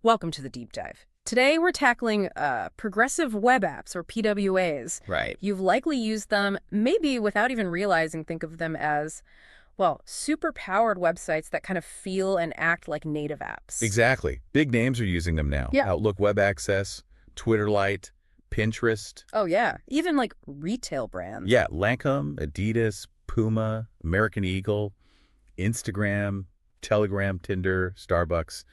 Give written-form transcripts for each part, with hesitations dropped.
Welcome to the deep dive. Today we're tackling progressive web apps, or PWAs. Right. You've likely used them, maybe without even realizing, think of them as, well, super-powered websites that kind of feel and act like native apps. Exactly. Big names are using them now. Yeah. Outlook Web Access, Twitter Lite, Pinterest. Oh, yeah. Even like retail brands. Yeah, Lancome, Adidas, Puma, American Eagle, Instagram, Telegram, Tinder, Starbucks.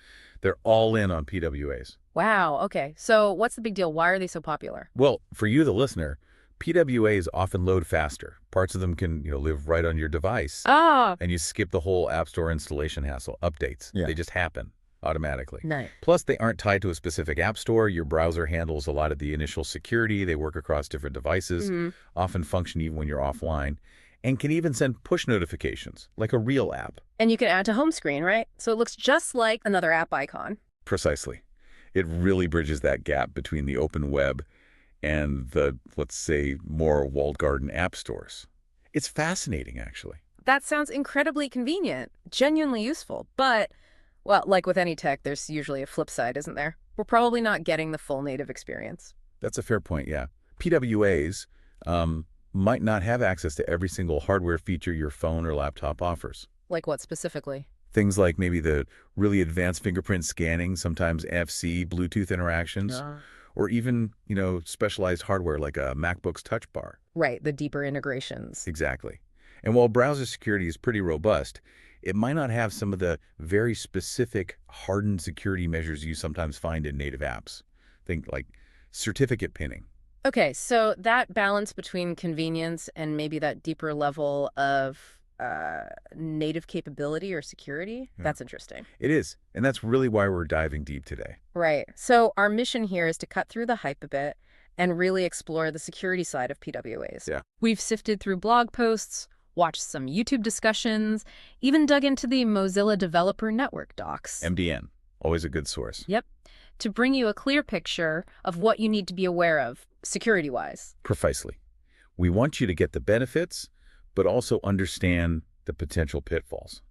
They're all in on PWAs. Wow, okay. So what's the big deal? Why are they so popular? Well, for you, the listener, PWAs often load faster. Parts of them can, live right on your device. Ah, And you skip the whole App Store installation hassle. Updates. Yeah. They just happen automatically. nice. Plus, they aren't tied to a specific app store. Your browser handles a lot of the initial security. They work across different devices, often function even when you're offline, and can even send push notifications, like a real app. And you can add to home screen, right? So it looks just like another app icon. Precisely. It really bridges that gap between the open web and the, let's say, more walled garden app stores. It's fascinating, actually. That sounds incredibly convenient, genuinely useful, but, well, like with any tech, there's usually a flip side, isn't there? We're probably not getting the full native experience. That's a fair point, yeah. PWAs might not have access to every single hardware feature your phone or laptop offers. Like what specifically? Things like maybe the really advanced fingerprint scanning, sometimes NFC, Bluetooth interactions, or even, specialized hardware like a MacBook's Touch Bar. Right, the deeper integrations. Exactly. And while browser security is pretty robust, it might not have some of the very specific hardened security measures you sometimes find in native apps. Think like certificate pinning. Okay, so that balance between convenience and maybe that deeper level of native capability or security, that's interesting. It is, and that's really why we're diving deep today. Right. So our mission here is to cut through the hype a bit and really explore the security side of PWAs. Yeah. We've sifted through blog posts, watched some YouTube discussions, even dug into the Mozilla Developer Network docs. MDN, always a good source. Yep. To bring you a clear picture of what you need to be aware of, security-wise. Precisely. We want you to get the benefits, but also understand the potential pitfalls.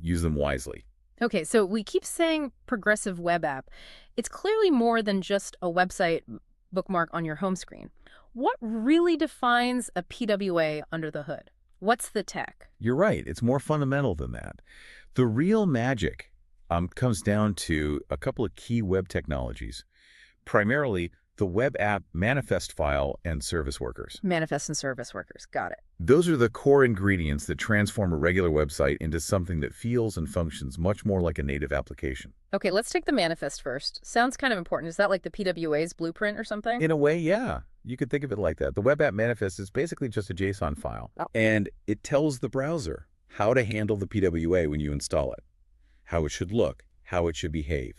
Use them wisely. Okay, so we keep saying progressive web app. It's clearly more than just a website bookmark on your home screen. What really defines a PWA under the hood? What's the tech? You're right. It's more fundamental than that. The real magic comes down to a couple of key web technologies, primarily the web app manifest file and service workers. Manifest and service workers. Got it. Those are the core ingredients that transform a regular website into something that feels and functions much more like a native application. Okay, let's take the manifest first. Sounds kind of important. Is that like the PWA's blueprint or something? In a way, yeah. You could think of it like that. The web app manifest is basically just a JSON file, and it tells the browser how to handle the PWA when you install it, how it should look, how it should behave.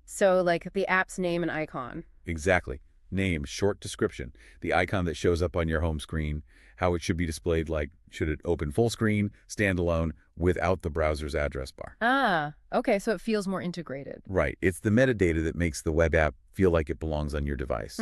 So like the app's name and icon. Exactly. Name, short description, the icon that shows up on your home screen, how it should be displayed, like should it open full screen, standalone, without the browser's address bar. Ah, okay, so it feels more integrated. Right. It's the metadata that makes the web app feel like it belongs on your device.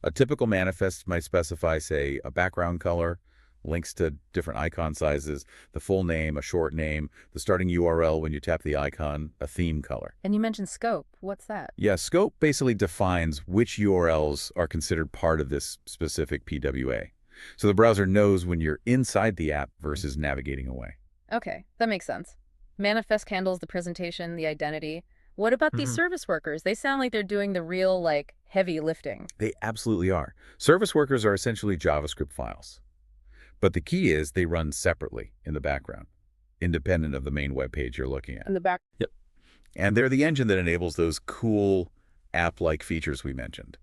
A typical manifest might specify, say, a background color, links to different icon sizes, the full name, a short name, the starting URL when you tap the icon, a theme color. And you mentioned scope. What's that? Yeah, scope basically defines which URLs are considered part of this specific PWA. So the browser knows when you're inside the app versus navigating away. Okay, that makes sense. Manifest handles the presentation, the identity. What about these service workers? They sound like they're doing the real, heavy lifting. They absolutely are. Service workers are essentially JavaScript files. But the key is they run separately in the background, independent of the main web page you're looking at. In the back. Yep. And they're the engine that enables those cool app-like features we mentioned.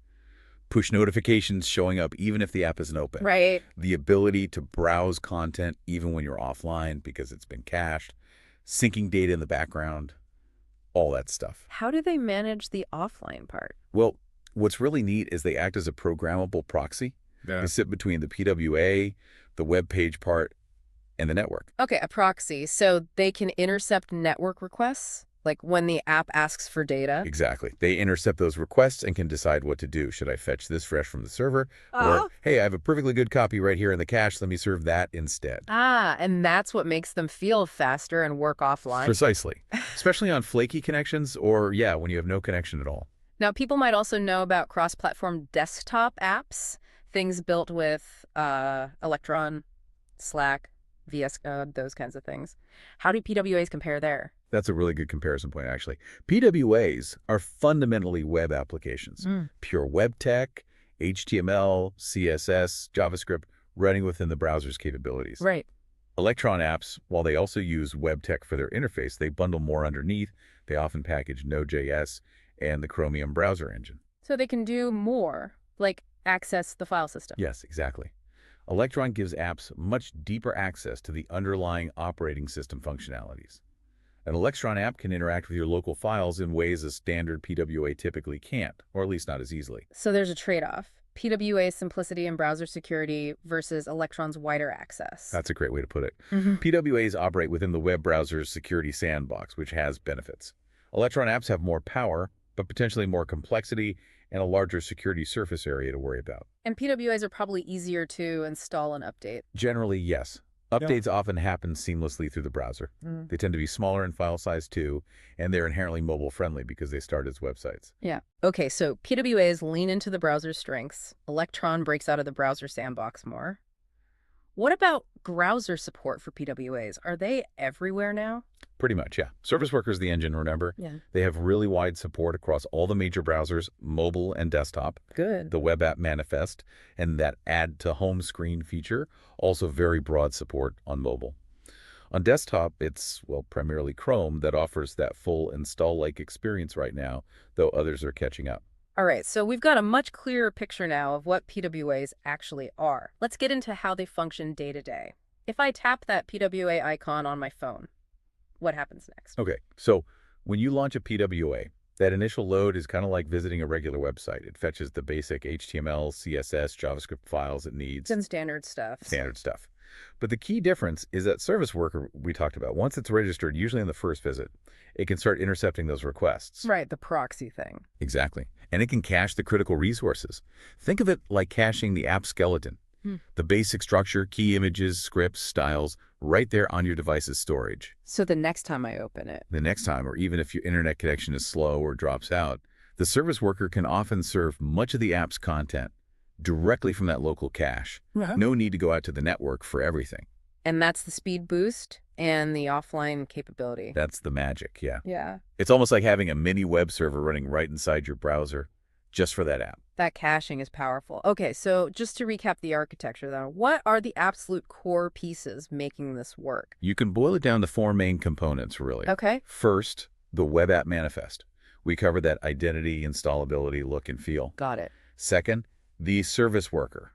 Push notifications showing up even if the app isn't open. Right. The ability to browse content even when you're offline because it's been cached. Syncing data in the background. All that stuff. How do they manage the offline part? Well, what's really neat is they act as a programmable proxy. They sit between the PWA, the web page part, and the network. Okay, a proxy. So they can intercept network requests? Like when the app asks for data? Exactly. They intercept those requests and can decide what to do. Should I fetch this fresh from the server? Or, Oh. hey, I have a perfectly good copy right here in the cache. Let me serve that instead. Ah, and that's what makes them feel faster and work offline. Precisely. Especially on flaky connections or, yeah, when you have no connection at all. Now, people might also know about cross-platform desktop apps, things built with Electron, Slack, VS Code, those kinds of things. How do PWAs compare there? That's a really good comparison point, actually. PWAs are fundamentally web applications. Pure web tech, HTML, CSS, JavaScript, running within the browser's capabilities. Right. Electron apps, while they also use web tech for their interface, they bundle more underneath. They often package Node.js and the Chromium browser engine. So they can do more, like access the file system. Yes, exactly. Electron gives apps much deeper access to the underlying operating system functionalities. An Electron app can interact with your local files in ways a standard PWA typically can't, or at least not as easily. So there's a trade-off. PWA's simplicity and browser security versus Electron's wider access. That's a great way to put it. PWAs operate within the web browser's security sandbox, which has benefits. Electron apps have more power, but potentially more complexity and a larger security surface area to worry about. And PWAs are probably easier to install and update. Generally, yes. Updates often happen seamlessly through the browser. They tend to be smaller in file size too, and they're inherently mobile-friendly because they start as websites. Yeah. Okay, so PWAs lean into the browser's strengths. Electron breaks out of the browser sandbox more. What about browser support for PWAs? Are they everywhere now? Pretty much, yeah. Service Worker is the engine, remember? Yeah. They have really wide support across all the major browsers, mobile and desktop. Good. The web app manifest, and that add to home screen feature, also very broad support on mobile. On desktop, it's, well, primarily Chrome that offers that full install-like experience right now, though others are catching up. All right, so we've got a much clearer picture now of what PWAs actually are. Let's get into how they function day to day. If I tap that PWA icon on my phone, what happens next? Okay, so when you launch a PWA, that initial load is kind of like visiting a regular website. It fetches the basic HTML, CSS, JavaScript files it needs. Some standard stuff. Standard stuff. But the key difference is that Service Worker we talked about, once it's registered, usually in the first visit, it can start intercepting those requests. Right, the proxy thing. Exactly. And it can cache the critical resources. Think of it like caching the app skeleton. The basic structure, key images, scripts, styles, right there on your device's storage. So the next time I open it. The next time, or even if your internet connection is slow or drops out, the Service Worker can often serve much of the app's content directly from that local cache. No need to go out to the network for everything. And that's the speed boost and the offline capability. That's the magic, yeah. Yeah. It's almost like having a mini web server running right inside your browser just for that app. That caching is powerful. Okay, so just to recap the architecture then, what are the absolute core pieces making this work? You can boil it down to four main components, really. Okay. First, the web app manifest. We covered that identity, installability, look, and feel. Got it. Second, the Service Worker.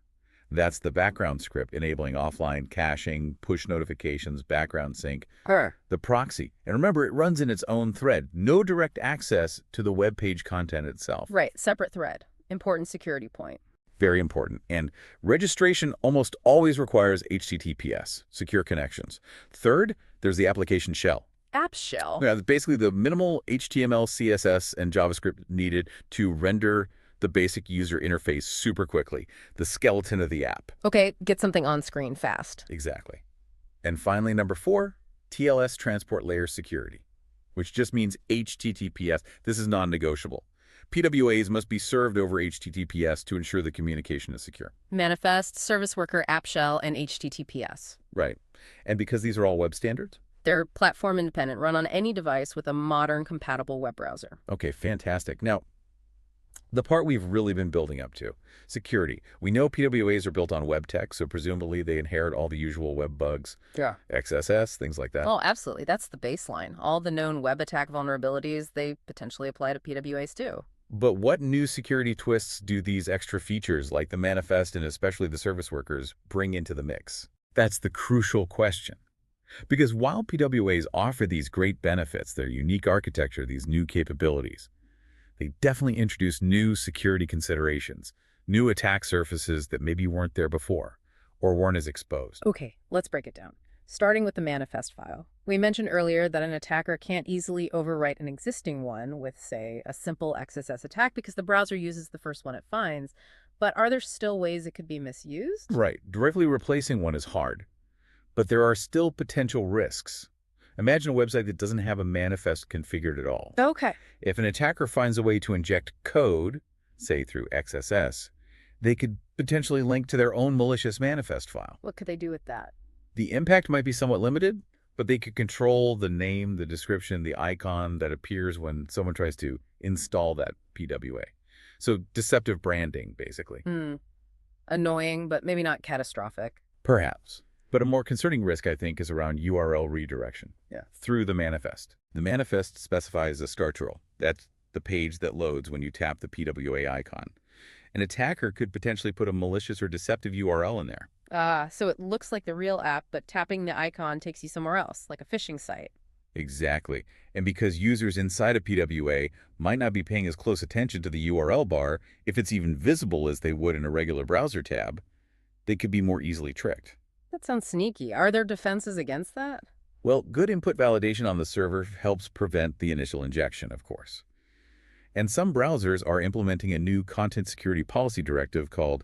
That's the background script enabling offline caching, push notifications, background sync. The proxy. And remember, it runs in its own thread. No direct access to the web page content itself. Right, separate thread. Important security point. Very important. And registration almost always requires HTTPS, secure connections. Third, there's the application shell. App shell? Yeah, basically the minimal HTML, CSS, and JavaScript needed to render the basic user interface super quickly, the skeleton of the app. Okay, get something on screen fast. Exactly. And finally, number 4, TLS transport layer security, which just means HTTPS. This is non-negotiable. PWAs must be served over HTTPS to ensure the communication is secure. Manifest, Service Worker, App Shell, and HTTPS. Right. And because these are all web standards? They're platform independent, run on any device with a modern compatible web browser. Okay, fantastic. Now, the part we've really been building up to, security. We know PWAs are built on web tech, so presumably they inherit all the usual web bugs. Yeah. XSS, things like that. Oh, absolutely. That's the baseline. All the known web attack vulnerabilities, they potentially apply to PWAs too. But what new security twists do these extra features like the manifest and especially the service workers bring into the mix? That's the crucial question. Because while PWAs offer these great benefits, their unique architecture, these new capabilities, they definitely introduce new security considerations, new attack surfaces that maybe weren't there before or weren't as exposed. Okay, let's break it down. Starting with the manifest file. We mentioned earlier that an attacker can't easily overwrite an existing one with, say, a simple XSS attack because the browser uses the first one it finds. But are there still ways it could be misused? Right. Directly replacing one is hard, but there are still potential risks. Imagine a website that doesn't have a manifest configured at all. Okay. If an attacker finds a way to inject code, say through XSS, they could potentially link to their own malicious manifest file. What could they do with that? The impact might be somewhat limited, but they could control the name, the description, the icon that appears when someone tries to install that PWA. So deceptive branding, basically. Annoying, but maybe not catastrophic. Perhaps. But a more concerning risk, I think, is around URL redirection through the manifest. The manifest specifies a start URL. That's the page that loads when you tap the PWA icon. An attacker could potentially put a malicious or deceptive URL in there. So it looks like the real app, but tapping the icon takes you somewhere else, like a phishing site. Exactly. And because users inside a PWA might not be paying as close attention to the URL bar, if it's even visible as they would in a regular browser tab, they could be more easily tricked. That sounds sneaky. Are there defenses against that? Well, good input validation on the server helps prevent the initial injection, of course. And some browsers are implementing a new content security policy directive called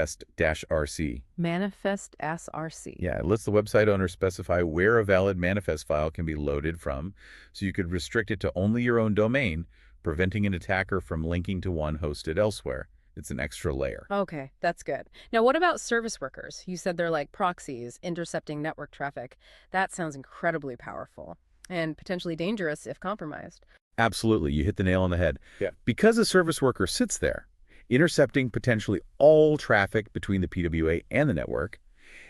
Manifest-RC. Manifest SRC. Yeah, it lets the website owner specify where a valid manifest file can be loaded from, so you could restrict it to only your own domain, preventing an attacker from linking to one hosted elsewhere. It's an extra layer. Okay, that's good. Now, what about service workers? You said they're like proxies, intercepting network traffic. That sounds incredibly powerful and potentially dangerous if compromised. Absolutely, you hit the nail on the head. Yeah. Because a service worker sits there, intercepting potentially all traffic between the PWA and the network,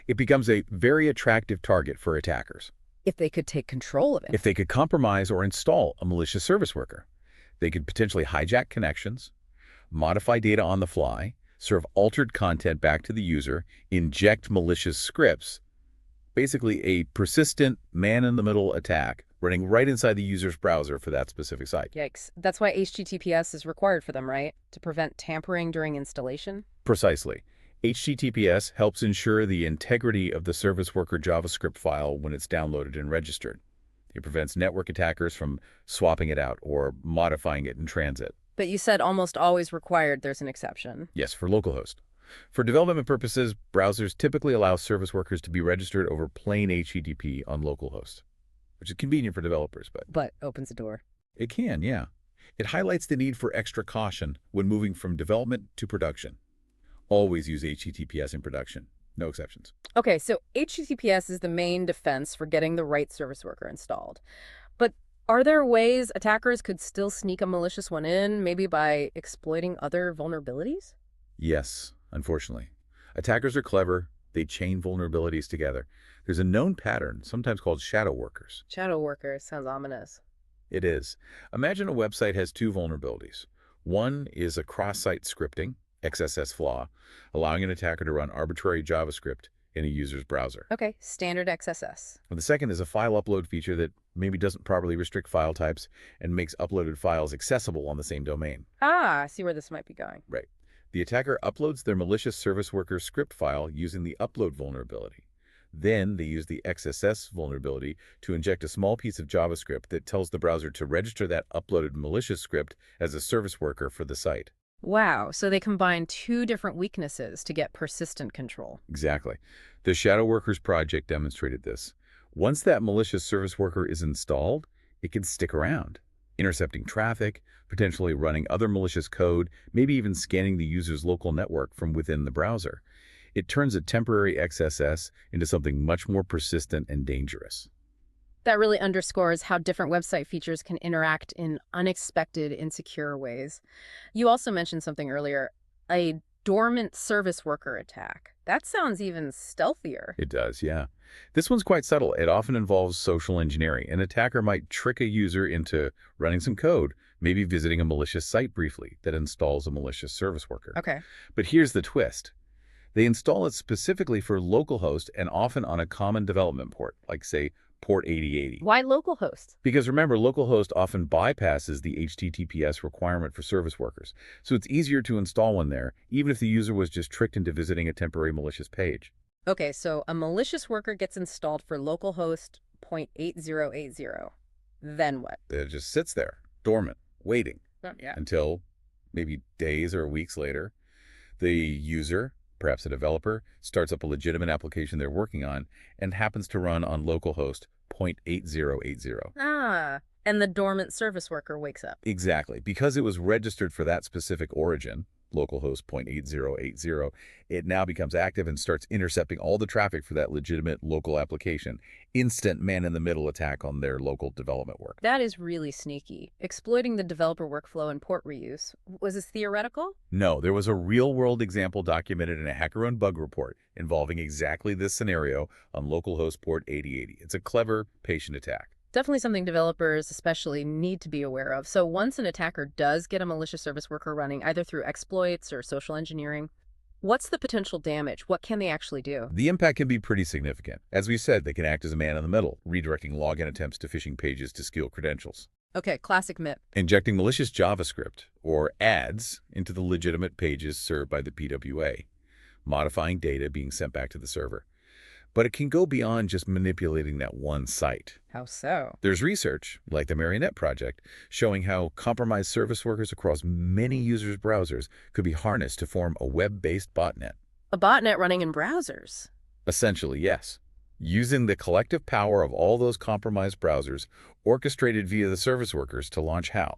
it becomes a very attractive target for attackers. If they could take control of it. If they could compromise or install a malicious service worker, they could potentially hijack connections, modify data on the fly, serve altered content back to the user, inject malicious scripts, basically a persistent man-in-the-middle attack running right inside the user's browser for that specific site. Yikes. That's why HTTPS is required for them, right? To prevent tampering during installation? Precisely. HTTPS helps ensure the integrity of the service worker JavaScript file when it's downloaded and registered. It prevents network attackers from swapping it out or modifying it in transit. But you said almost always required. There's an exception. Yes, for localhost. For development purposes, browsers typically allow service workers to be registered over plain HTTP on localhost, which is convenient for developers, But opens a door. it can, yeah. It highlights the need for extra caution when moving from development to production. Always use HTTPS in production. No exceptions. Okay, so HTTPS is the main defense for getting the right service worker installed. But are there ways attackers could still sneak a malicious one in, maybe by exploiting other vulnerabilities? Yes, unfortunately. Attackers are clever. They chain vulnerabilities together. There's a known pattern, sometimes called shadow workers. Shadow worker sounds ominous. It is. Imagine a website has two vulnerabilities. One is a cross-site scripting, XSS flaw, allowing an attacker to run arbitrary JavaScript in a user's browser. Okay, standard XSS. And the second is a file upload feature that maybe doesn't properly restrict file types and makes uploaded files accessible on the same domain. I see where this might be going. Right. The attacker uploads their malicious service worker script file using the upload vulnerability. Then they use the XSS vulnerability to inject a small piece of JavaScript that tells the browser to register that uploaded malicious script as a service worker for the site. Wow, so they combine two different weaknesses to get persistent control. Exactly. The Shadow Workers project demonstrated this. Once that malicious service worker is installed, it can stick around, intercepting traffic, potentially running other malicious code, maybe even scanning the user's local network from within the browser. It turns a temporary XSS into something much more persistent and dangerous. That really underscores how different website features can interact in unexpected, insecure ways. You also mentioned something earlier, a dormant service worker attack. That sounds even stealthier. It does, yeah. This one's quite subtle. It often involves social engineering. An attacker might trick a user into running some code, maybe visiting a malicious site briefly that installs a malicious service worker. Okay. But here's the twist. They install it specifically for localhost and often on a common development port, like, say, port 8080. Why localhost? Because remember, localhost often bypasses the HTTPS requirement for service workers, so it's easier to install one there, even if the user was just tricked into visiting a temporary malicious page. Okay, so a malicious worker gets installed for localhost 0.8080. Then what? It just sits there, dormant, waiting, Yeah. until maybe days or weeks later, the user, perhaps a developer, starts up a legitimate application they're working on and happens to run on localhost 0.8080. Ah, and the dormant service worker wakes up. Exactly. Because it was registered for that specific origin, localhost 0.8080, it now becomes active and starts intercepting all the traffic for that legitimate local application. Instant man-in-the-middle attack on their local development work. That is really sneaky. Exploiting the developer workflow and port reuse. Was this theoretical? No, there was a real-world example documented in a HackerOne bug report involving exactly this scenario on localhost port 8080. It's a clever, patient attack. Definitely something developers especially need to be aware of. So once an attacker does get a malicious service worker running, either through exploits or social engineering, what's the potential damage? What can they actually do? The impact can be pretty significant. As we said, they can act as a man in the middle, redirecting login attempts to phishing pages to steal credentials. Okay, classic MIP. Injecting malicious JavaScript or ads into the legitimate pages served by the PWA, modifying data being sent back to the server. But it can go beyond just manipulating that one site. How so? There's research, like the Marionette Project, showing how compromised service workers across many users' browsers could be harnessed to form a web-based botnet. A botnet running in browsers. Essentially, yes. Using the collective power of all those compromised browsers orchestrated via the service workers to launch how?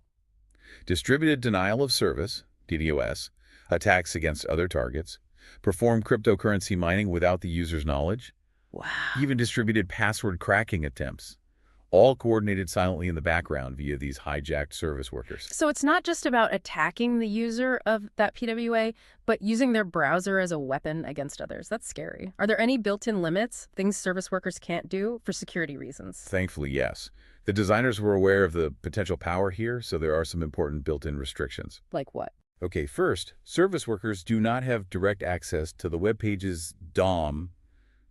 Distributed denial of service, DDoS, attacks against other targets, perform cryptocurrency mining without the user's knowledge, Wow. even distributed password cracking attempts, all coordinated silently in the background via these hijacked service workers. So it's not just about attacking the user of that PWA, but using their browser as a weapon against others. That's scary. Are there any built-in limits, things service workers can't do for security reasons? Thankfully, yes. The designers were aware of the potential power here, so there are some important built-in restrictions. Like what? Okay, first, service workers do not have direct access to the web page's DOM,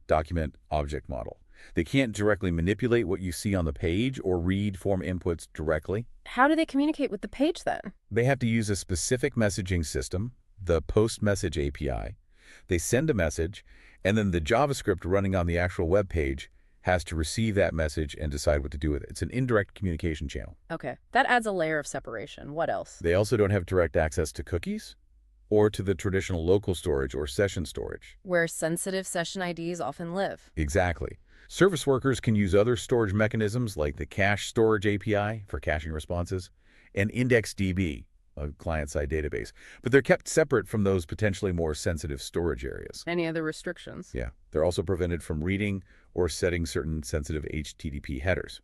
document object model. They can't directly manipulate what you see on the page or read form inputs directly. How do they communicate with the page then? They have to use a specific messaging system, the post message API. They send a message, and then the JavaScript running on the actual web page has to receive that message and decide what to do with it. It's an indirect communication channel. Okay, that adds a layer of separation. What else? They also don't have direct access to cookies or to the traditional local storage or session storage. Where sensitive session IDs often live. Exactly. Service workers can use other storage mechanisms like the Cache Storage API for caching responses and IndexedDB, a client-side database, but they're kept separate from those potentially more sensitive storage areas. Any other restrictions? Yeah, they're also prevented from reading or setting certain sensitive HTTP headers.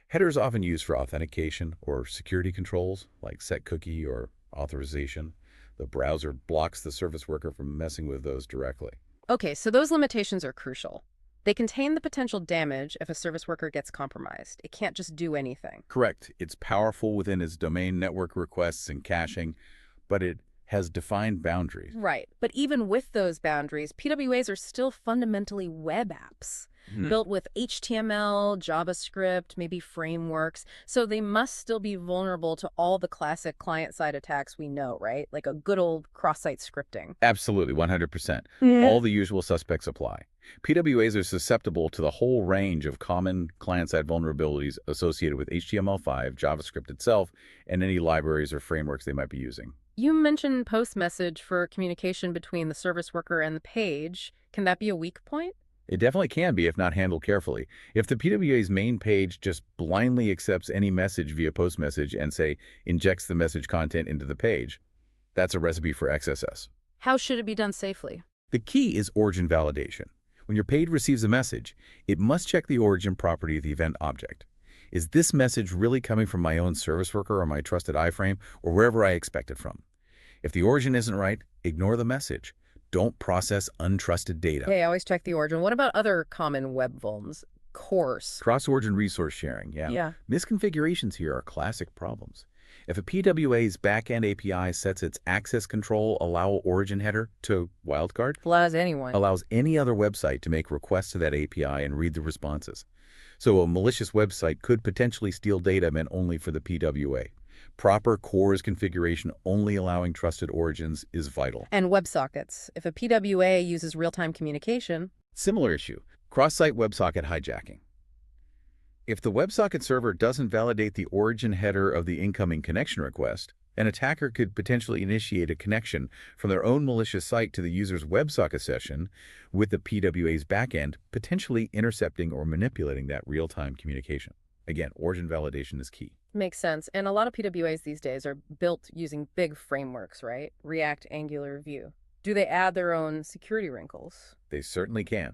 Headers often used for authentication or security controls like set cookie or authorization. The browser blocks the service worker from messing with those directly. Okay, so those limitations are crucial. They contain the potential damage if a service worker gets compromised. It can't just do anything. Correct. It's powerful within its domain network requests and caching, but it has defined boundaries. Right. But even with those boundaries, PWAs are still fundamentally web apps. Built with HTML, JavaScript, maybe frameworks. So they must still be vulnerable to all the classic client-side attacks we know, right? Like a good old cross-site scripting. Absolutely, 100%. Yeah. All the usual suspects apply. PWAs are susceptible to the whole range of common client-side vulnerabilities associated with HTML5, JavaScript itself, and any libraries or frameworks they might be using. You mentioned post message for communication between the service worker and the page. Can that be a weak point? It definitely can be if not handled carefully. If the PWA's main page just blindly accepts any message via post message and, say, injects the message content into the page, that's a recipe for XSS. How should it be done safely? The key is origin validation. When your page receives a message, it must check the origin property of the event object. Is this message really coming from my own service worker or my trusted iframe or wherever I expect it from? If the origin isn't right, ignore the message. Don't process untrusted data. Hey, I always check the origin. What about other common web vulns? Course. Cross-origin resource sharing, yeah. Misconfigurations here are classic problems. If a PWA's backend API sets its access control allow origin header to wildcard, Allows anyone. allows any other website to make requests to that API and read the responses. So a malicious website could potentially steal data meant only for the PWA. Proper CORS configuration only allowing trusted origins is vital. And WebSockets. If a PWA uses real-time communication, Similar issue, cross-site WebSocket hijacking. If the WebSocket server doesn't validate the origin header of the incoming connection request, an attacker could potentially initiate a connection from their own malicious site to the user's WebSocket session with the PWA's backend, potentially intercepting or manipulating that real-time communication. Again, origin validation is key. Makes sense. And a lot of PWAs these days are built using big frameworks, right? React, Angular, Vue. Do they add their own security wrinkles? They certainly can.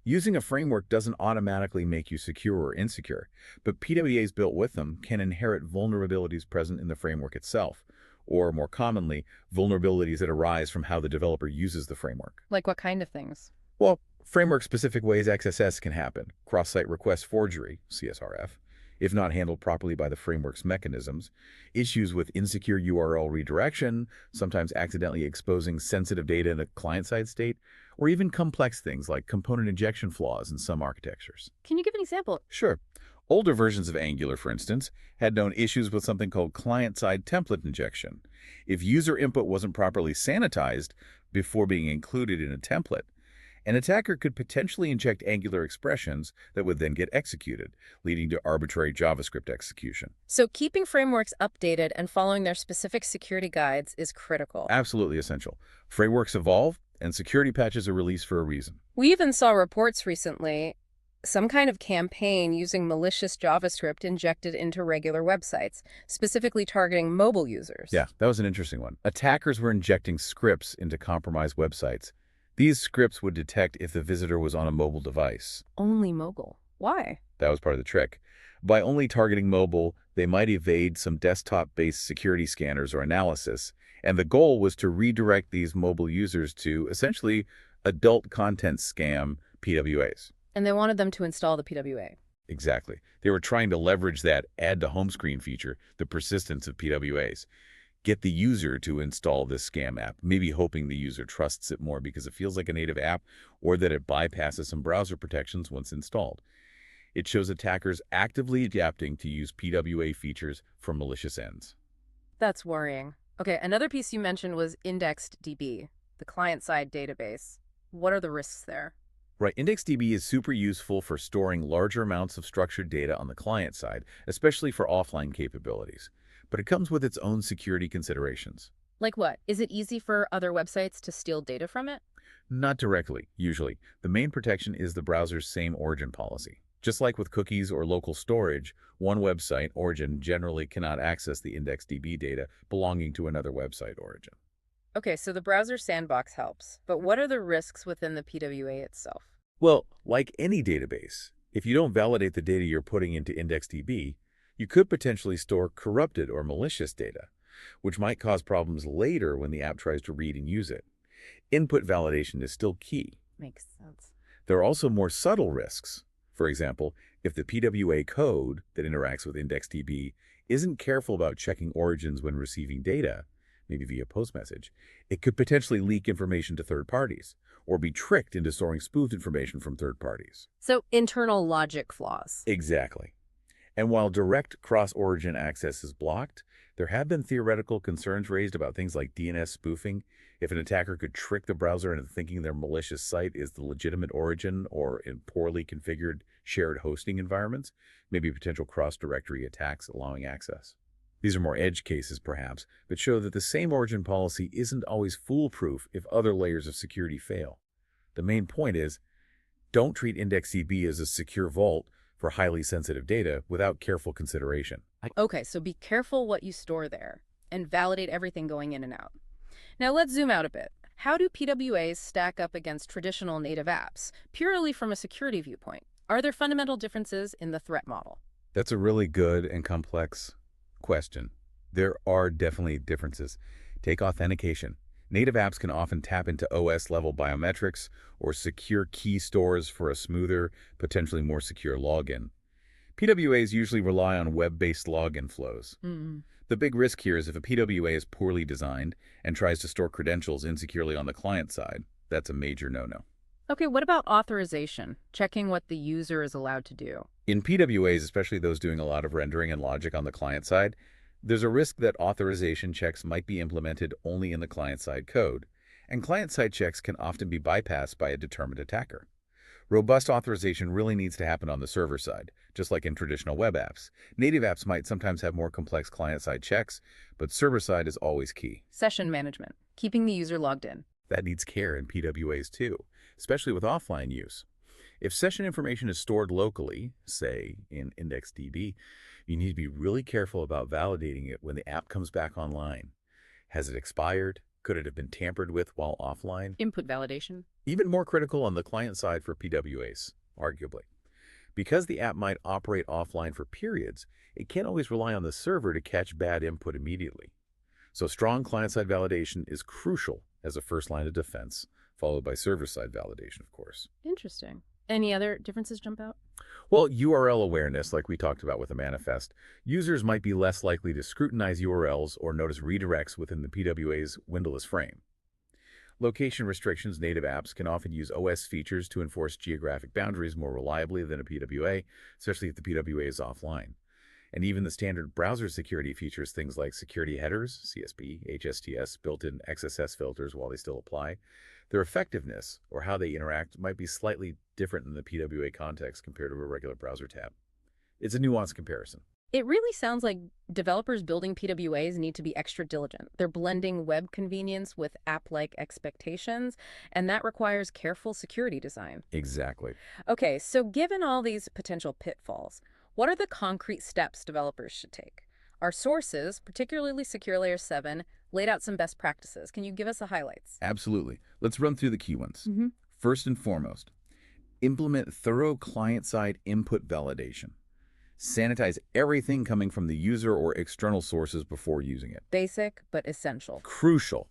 Using a framework doesn't automatically make you secure or insecure, but PWAs built with them can inherit vulnerabilities present in the framework itself, or more commonly, vulnerabilities that arise from how the developer uses the framework. Like what kind of things? Well, framework-specific ways XSS can happen, cross-site request forgery, CSRF, if not handled properly by the framework's mechanisms, issues with insecure URL redirection, sometimes accidentally exposing sensitive data in a client-side state, or even complex things like component injection flaws in some architectures. Can you give an example? Sure. Older versions of Angular, for instance, had known issues with something called client-side template injection. If user input wasn't properly sanitized before being included in a template, an attacker could potentially inject Angular expressions that would then get executed, leading to arbitrary JavaScript execution. So keeping frameworks updated and following their specific security guides is critical. Absolutely essential. Frameworks evolve, and security patches are released for a reason. We even saw reports recently, some kind of campaign using malicious JavaScript injected into regular websites, specifically targeting mobile users. Yeah, that was an interesting one. Attackers were injecting scripts into compromised websites. These scripts would detect if the visitor was on a mobile device. Only mobile. Why? That was part of the trick. By only targeting mobile, they might evade some desktop-based security scanners or analysis, and the goal was to redirect these mobile users to, essentially, adult content scam PWAs. And they wanted them to install the PWA. Exactly. They were trying to leverage that add to home screen feature, the persistence of PWAs. Get the user to install this scam app, maybe hoping the user trusts it more because it feels like a native app or that it bypasses some browser protections once installed. It shows attackers actively adapting to use PWA features for malicious ends. That's worrying. Okay, another piece you mentioned was IndexedDB, the client-side database. What are the risks there? Right, IndexedDB is super useful for storing larger amounts of structured data on the client side, especially for offline capabilities. But it comes with its own security considerations. Like what? Is it easy for other websites to steal data from it? Not directly, usually. The main protection is the browser's same origin policy. Just like with cookies or local storage, one website origin generally cannot access the IndexedDB data belonging to another website origin. Okay, so the browser sandbox helps, but what are the risks within the PWA itself? Well, like any database, if you don't validate the data you're putting into IndexedDB, you could potentially store corrupted or malicious data, which might cause problems later when the app tries to read and use it. Input validation is still key. Makes sense. There are also more subtle risks. For example, if the PWA code that interacts with IndexedDB isn't careful about checking origins when receiving data, maybe via post message, it could potentially leak information to third parties or be tricked into storing spoofed information from third parties. So internal logic flaws. Exactly. And while direct cross-origin access is blocked, there have been theoretical concerns raised about things like DNS spoofing. If an attacker could trick the browser into thinking their malicious site is the legitimate origin or in poorly configured shared hosting environments, maybe potential cross-directory attacks allowing access. These are more edge cases, perhaps, but show that the same origin policy isn't always foolproof if other layers of security fail. The main point is, don't treat IndexedDB as a secure vault for highly sensitive data without careful consideration. Okay, so be careful what you store there and validate everything going in and out. Now let's zoom out a bit. How do PWAs stack up against traditional native apps, purely from a security viewpoint? Are there fundamental differences in the threat model? That's a really good and complex question. There are definitely differences. Take authentication. Native apps can often tap into OS-level biometrics or secure key stores for a smoother, potentially more secure login. PWAs usually rely on web-based login flows. The big risk here is if a PWA is poorly designed and tries to store credentials insecurely on the client side, that's a major no-no. Okay, what about authorization? Checking what the user is allowed to do. In PWAs, especially those doing a lot of rendering and logic on the client side, there's a risk that authorization checks might be implemented only in the client-side code, and client-side checks can often be bypassed by a determined attacker. Robust authorization really needs to happen on the server side, just like in traditional web apps. Native apps might sometimes have more complex client-side checks, but server-side is always key. Session management, keeping the user logged in. That needs care in PWAs too, especially with offline use. If session information is stored locally, say in IndexedDB, you need to be really careful about validating it when the app comes back online. Has it expired? Could it have been tampered with while offline? Input validation. Even more critical on the client side for PWAs, arguably. Because the app might operate offline for periods, it can't always rely on the server to catch bad input immediately. So strong client-side validation is crucial as a first line of defense, followed by server-side validation, of course. Interesting. Any other differences jump out? Well, URL awareness, like we talked about with the manifest, users might be less likely to scrutinize URLs or notice redirects within the PWA's windowless frame. Location restrictions. Native apps can often use OS features to enforce geographic boundaries more reliably than a PWA, especially if the PWA is offline. And even the standard browser security features, things like security headers, CSP, HSTS, built-in XSS filters while they still apply. Their effectiveness, or how they interact, might be slightly different in the PWA context compared to a regular browser tab. It's a nuanced comparison. It really sounds like developers building PWAs need to be extra diligent. They're blending web convenience with app-like expectations, and that requires careful security design. Exactly. Okay, so given all these potential pitfalls, what are the concrete steps developers should take? Our sources, particularly Secure Layer 7, laid out some best practices. Can you give us the highlights? Absolutely. Let's run through the key ones. Mm-hmm. First and foremost, implement thorough client-side input validation. Sanitize everything coming from the user or external sources before using it. Basic, but essential. Crucial.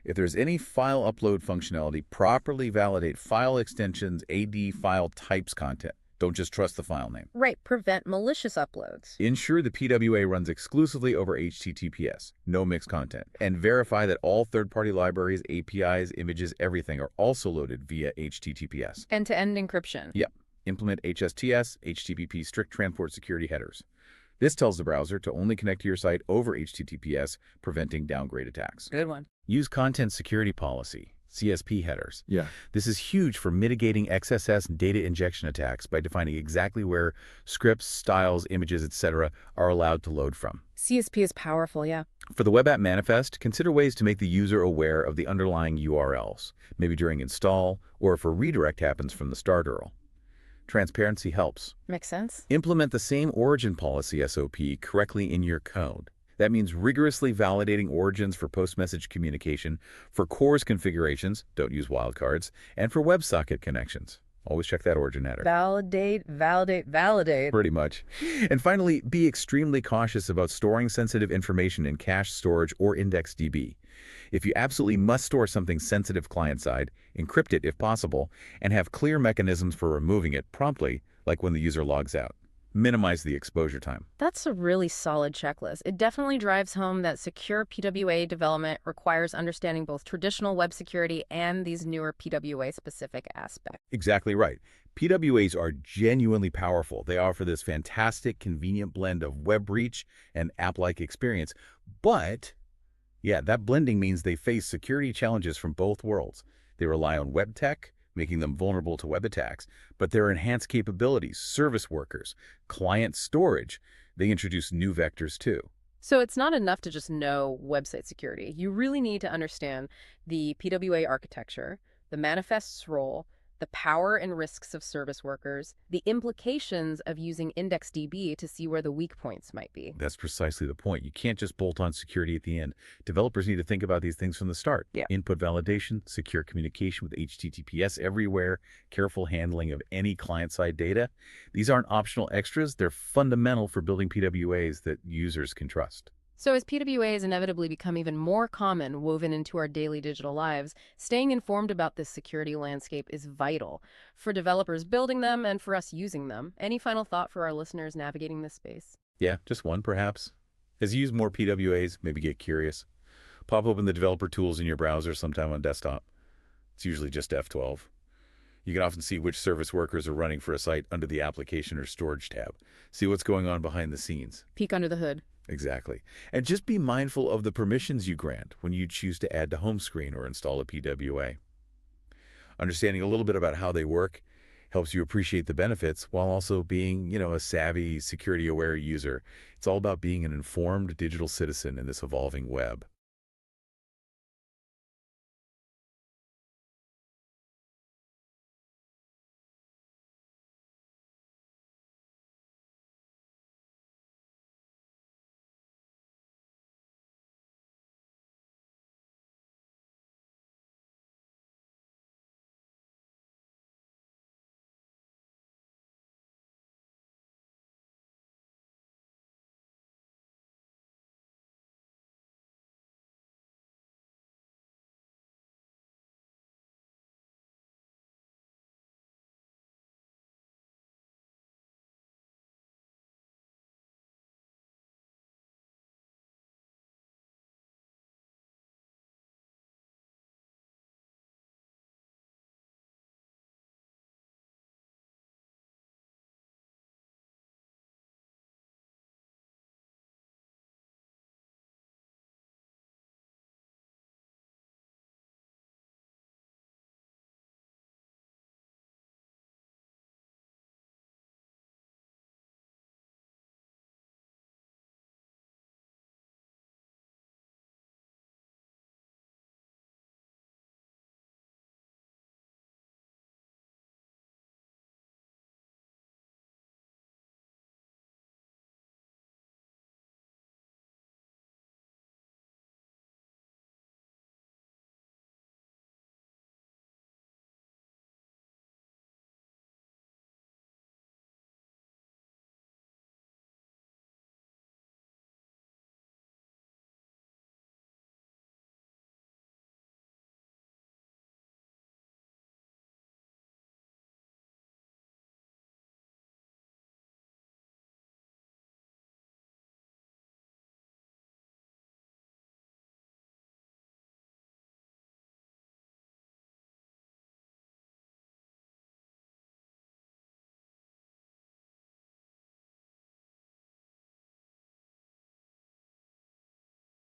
If there's any file upload functionality, properly validate file extensions, AD file types content. Don't just trust the file name. Right, prevent malicious uploads. Ensure the PWA runs exclusively over HTTPS, no mixed content. And verify that all third-party libraries, APIs, images, everything are also loaded via HTTPS. End-to-end encryption. Yep. Implement HSTS, HTTP strict transport security headers. This tells the browser to only connect to your site over HTTPS, preventing downgrade attacks. Good one. Use content security policy, CSP headers. Yeah. This is huge for mitigating XSS and data injection attacks by defining exactly where scripts, styles, images, etc. are allowed to load from. CSP is powerful, yeah. For the web app manifest, consider ways to make the user aware of the underlying URLs, maybe during install or if a redirect happens from the start URL. Transparency helps. Makes sense. Implement the same origin policy SOP correctly in your code. That means rigorously validating origins for post-message communication, for CORS configurations, don't use wildcards, and for WebSocket connections. Always check that origin header. Validate, validate, validate. Pretty much. And finally, be extremely cautious about storing sensitive information in cache storage or IndexedDB. If you absolutely must store something sensitive client-side, encrypt it if possible, and have clear mechanisms for removing it promptly, like when the user logs out. Minimize the exposure time. That's a really solid checklist. It definitely drives home that secure PWA development requires understanding both traditional web security and these newer PWA-specific aspects. Exactly right. PWAs are genuinely powerful. They offer this fantastic, convenient blend of web reach and app-like experience. But, yeah, that blending means they face security challenges from both worlds. They rely on web tech, making them vulnerable to web attacks, but their enhanced capabilities, service workers, client storage, they introduce new vectors too. So it's not enough to just know website security. You really need to understand the PWA architecture, the manifest's role, the power and risks of service workers, the implications of using IndexedDB to see where the weak points might be. That's precisely the point. You can't just bolt on security at the end. Developers need to think about these things from the start. Yeah. Input validation, secure communication with HTTPS everywhere, careful handling of any client-side data. These aren't optional extras. They're fundamental for building PWAs that users can trust. So as PWAs inevitably become even more common, woven into our daily digital lives, staying informed about this security landscape is vital for developers building them and for us using them. Any final thought for our listeners navigating this space? Yeah, just one perhaps. As you use more PWAs, maybe get curious. Pop open the developer tools in your browser sometime on desktop. It's usually just F12. You can often see which service workers are running for a site under the application or storage tab. See what's going on behind the scenes. Peek under the hood. Exactly. And just be mindful of the permissions you grant when you choose to add to home screen or install a PWA. Understanding a little bit about how they work helps you appreciate the benefits while also being, a savvy, security-aware user. It's all about being an informed digital citizen in this evolving web.